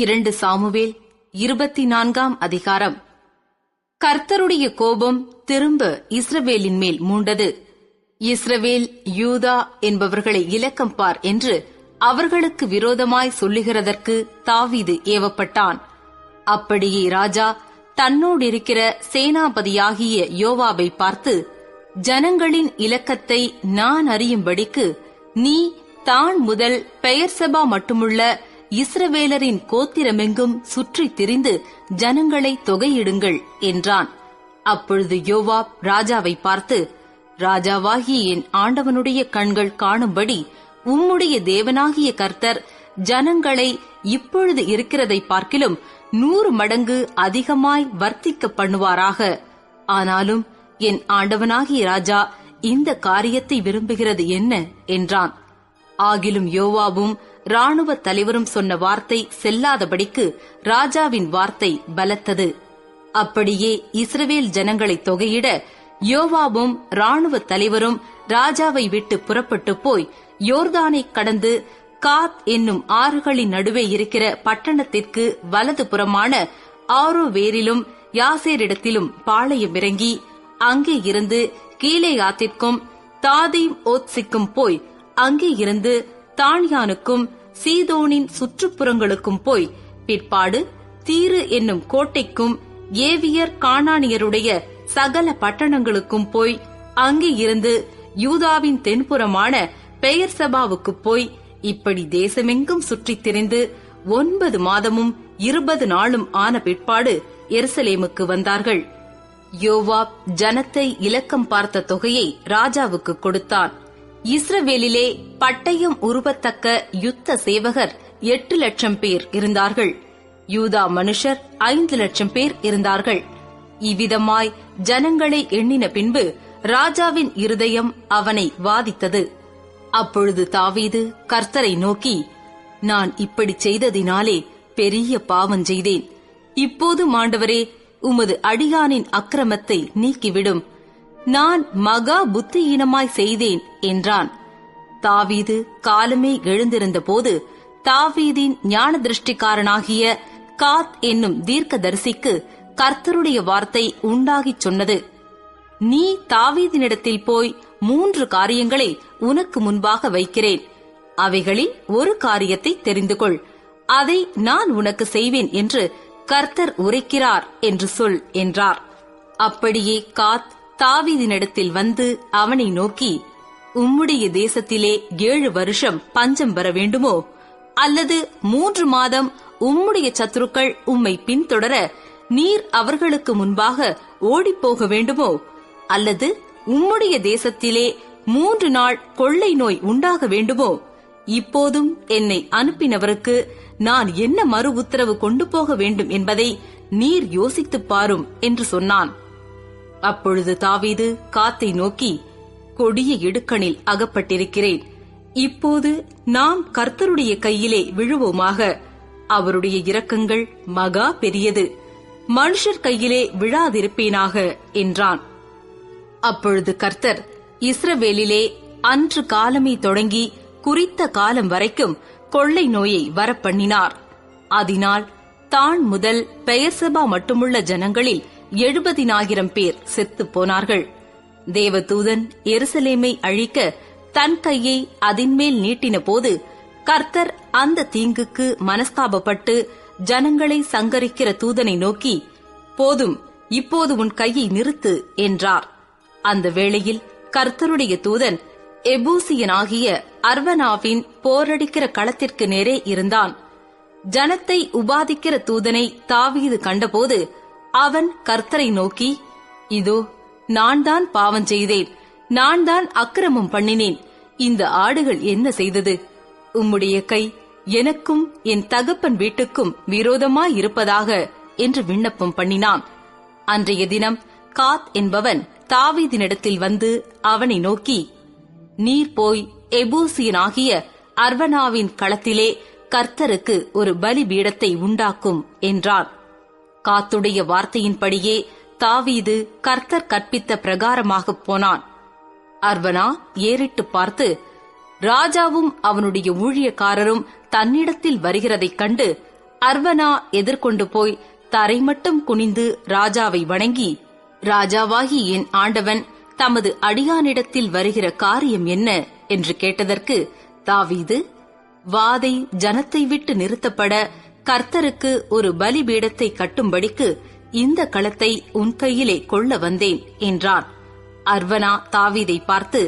2 Samuel 24 அதிகாரம். கர்த்தருடைய கோபம் திரும்ப இஸ்ரவேலின் மேல் மூண்டது. இஸ்ரவேல் யூதா என்பவர்களை இலக்கம் பார் என்று அவர்களுக்கு விரோதமாய் சொல்லுகிறதற்கு தாவீது ஏவப்பட்டான். அப்படியே ராஜா தன்னோடிருக்கிற சேனாபதியாகிய யோவாபை பார்த்து, ஜனங்களின் இலக்கத்தை நான் அறியும்படிக்கு நீ தான் முதல் பெயர்செபா மட்டுமுள்ள இஸ்ரவேலரின் கோத்திரமெங்கும் சுற்றித் திரிந்து ஜனங்களை தொகையிடுங்கள் என்றான். அப்பொழுது யோவாப் ராஜாவை பார்த்து, ராஜாவாகிய என் ஆண்டவனுடைய கண்கள் காணும்படி உம்முடைய தேவனாகிய கர்த்தர் ஜனங்களை இப்பொழுது இருக்கிறதை பார்க்கிலும் 100 மடங்கு அதிகமாய் வர்த்திக்க பண்ணுவாராக. ஆனாலும் என் ஆண்டவனாகிய ராஜா இந்த காரியத்தை விரும்புகிறது என்ன என்றான். ஆகிலும் யோவாபும் இராணுவ தலைவரும் சொன்ன வார்த்தை செல்லாதபடிக்கு ராஜாவின் வார்த்தை பலத்தது. அப்படியே இஸ்ரவேல் ஜனங்களை தொகையிட யோவாபும் இராணுவ தலைவரும் ராஜாவை விட்டு புறப்பட்டு போய் யோர்தானை கடந்து காத் என்னும் ஆறுகளின் நடுவே இருக்கிற பட்டணத்திற்கு வலது புறமான ஆரோவேரிலும் யாசேரிடத்திலும் பாளையம் இறங்கி அங்கே இருந்து கீலேயாத்திற்கும் தாதீம் ஓத்சிக்கும் போய் அங்கே இருந்து தாண்யானுக்கும் சீதோனின் சுற்றுப்புறங்களுக்கும் போய் பிற்பாடு தீரு என்னும் கோட்டைக்கும் ஏவியர் கானானியருடைய சகல பட்டணங்களுக்கும் போய் அங்கே இருந்து யூதாவின் தென்புறமான பெயர்சபாவுக்கு போய் இப்படி தேசமெங்கும் சுற்றித் திரிந்து 9 மாதமும் 20 நாளும் ஆன பிற்பாடு எருசலேமுக்கு வந்தார்கள். யோவாப் ஜனத்தை இலக்கம் பார்த்த தொகையை ராஜாவுக்கு கொடுத்தான். இஸ்ரவேலிலே பட்டயம் உருவத்தக்க யுத்த சேவகர் 8 லட்சம் பேர் இருந்தார்கள். யூதா மனுஷர் 5 லட்சம் பேர் இருந்தார்கள். இவ்விதமாய் ஜனங்களை எண்ணின பின்பு ராஜாவின் இருதயம் அவனை வாதித்தது. அப்பொழுது தாவீது கர்த்தரை நோக்கி, நான் இப்படி செய்ததினாலே பெரிய பாவம் செய்தேன். இப்போது ஆண்டவரே, உமது அடியானின் அக்கிரமத்தை நீக்கிவிடும். நான் மகா புத்தியீனமாய் செய்தேன் என்றான். தாவீது காலமே எழுந்திருந்த போது தாவீதின் ஞான திருஷ்டிக்காரனாகிய காத் என்னும் தீர்க்கதரிசிக்கு கர்த்தருடைய வார்த்தை உண்டாகிச் சொன்னது. நீ தாவீதினிடத்தில் போய் 3 காரியங்களை உனக்கு முன்பாக வைக்கிறேன். அவைகளில் ஒரு காரியத்தை தெரிந்து கொள். அதை நான் உனக்கு செய்வேன் என்று கர்த்தர் உரைக்கிறார் என்று சொல் என்றார். அப்படியே காத் தாவீதினிடத்தில் வந்து அவனை நோக்கி, உம்முடைய தேசத்திலே 7 வருஷம் பஞ்சம் வர வேண்டுமோ? அல்லது 3 மாதம் உம்முடைய சத்துருக்கள் உம்மை பின்தொடர நீர் அவர்களுக்கு முன்பாக ஓடிப்போக வேண்டுமோ? அல்லது உம்முடைய தேசத்திலே 3 நாள் கொள்ளை நோய் உண்டாக வேண்டுமோ? இப்போதும் என்னை அனுப்பினவருக்கு நான் என்ன மறு உத்தரவு கொண்டு போக வேண்டும் என்பதை நீர் யோசித்துப் பாரும் என்று சொன்னான். அப்பொழுது தாவீது காத்தை நோக்கி, கொடிய இடுக்கணில் அகப்பட்டிருக்கிறேன். இப்போது நாம் கர்த்தருடைய கையிலே விழுவோமாக. அவருடைய இரக்கங்கள் மகா பெரியது. மனுஷர் கையிலே விழாதிருப்பேனாக என்றான். அப்பொழுது கர்த்தர் இஸ்ரவேலிலே அன்று காலமே தொடங்கி குறித்த காலம் வரைக்கும் கொள்ளை நோயை வரப்பண்ணினார். அதனால் தான் முதல் பெயர்செபா மட்டுமுள்ள ஜனங்களில் 70,000 பேர் செத்துப் போனார்கள். தேவதூதன் எருசலேமை அழிக்க தன் கையை அதின்மேல் நீட்டின போது கர்த்தர் அந்த தீங்குக்கு மனஸ்தாபப்பட்டு ஜனங்களை சங்கரிக்கிற தூதனை நோக்கி, போதும், இப்போது உன் கையை நிறுத்து என்றார். அந்த வேளையில் கர்த்தருடைய தூதன் எபூசியனாகிய அர்வனாவின் போரடிக்கிற களத்திற்கு நேரே இருந்தான். ஜனத்தை உபாதிக்கிற தூதனை தாவீது கண்டபோது அவன் கர்த்தரை நோக்கி, இதோ, நான் தான் பாவம் செய்தேன், நான் தான் அக்கிரமம் பண்ணினேன். இந்த ஆடுகள் என்ன செய்தது? உம்முடைய கை எனக்கும் என் தகப்பன் வீட்டுக்கும் விரோதமாயிருப்பதாக என்று விண்ணப்பம் பண்ணினான். அன்றைய தினம் காத் என்பவன் தாவீதினிடத்தில் வந்து அவனை நோக்கி, நீர் போய் எபூசியனாகிய அர்வனாவின் களத்திலே கர்த்தருக்கு ஒரு பலிபீடத்தை உண்டாக்கும் என்றான். காத்துடைய வார்த்தையின்படியே தாவீது கர்த்தர் கற்பித்த பிரகாரமாகப் போனான். அர்வனா ஏறிட்டு பார்த்து, ராஜாவும் அவனுடைய ஊழியக்காரரும் தன்னிடத்தில் வருகிறதைக் கண்டு அர்வனா எதிர்கொண்டு போய் தரை மட்டும் குனிந்து ராஜாவை வணங்கி, ராஜாவாகி என் ஆண்டவன் தமது அடியானிடத்தில் வருகிற காரியம் என்ன என்று கேட்டதற்கு தாவீது, வாதை ஜனத்தை விட்டு நிறுத்தப்பட கர்த்தருக்கு ஒரு பலிபீடத்தை கட்டும்படிக்கு இந்த களத்தை உன் கையிலே கொள்ள வந்தேன் என்றான். அர்வனா தாவீதை பார்த்து,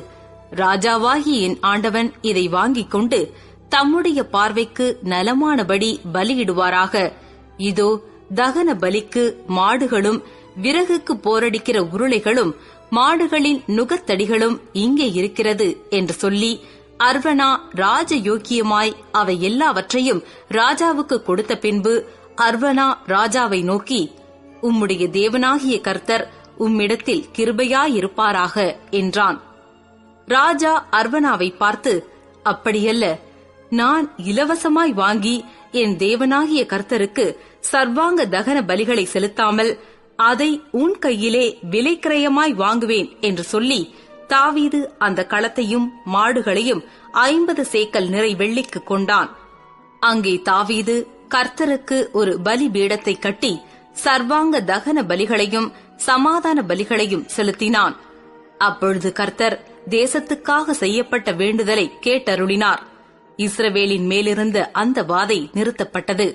ராஜாவாகி என் ஆண்டவன் இதை வாங்கிக் கொண்டு தம்முடைய பார்வைக்கு நலமானபடி பலியிடுவாராக. இதோ தகன பலிக்கு மாடுகளும் விறகுக்கு போரடிக்கிற உருளைகளும் மாடுகளின் நுகத்தடிகளும் இங்கே இருக்கிறது என்று சொல்லி, அர்வனா ராஜயோக்கியமாய் அவை எல்லாவற்றையும் ராஜாவுக்கு கொடுத்த பின்பு அர்வனா ராஜாவை நோக்கி, உம்முடைய தேவனாகிய கர்த்தர் உம்மிடத்தில் கிருபையாயிருப்பாராக என்றான். ராஜா அர்வனாவை பார்த்து, அப்படியல்ல, நான் இலவசமாய் வாங்கி என் தேவனாகிய கர்த்தருக்கு சர்வாங்க தகன பலிகளை செலுத்தாமல் அதை உன் கையிலே விலைக்கிரயமாய் வாங்குவேன் என்று சொல்லி, தாவீது அந்த களத்தையும் மாடுகளையும் 50 சேக்கல் நிறை வெள்ளிக்கு கொண்டான். அங்கே தாவீது கர்த்தருக்கு ஒரு பலிபீடத்தை கட்டி சர்வாங்க தகன பலிகளையும் சமாதான பலிகளையும் செலுத்தினான். அப்பொழுது கர்த்தர் தேசத்துக்காக செய்யப்பட்ட வேண்டுதலை கேட்டருளினார். இஸ்ரவேலின் மேலிருந்த அந்த வாதை நிறுத்தப்பட்டது.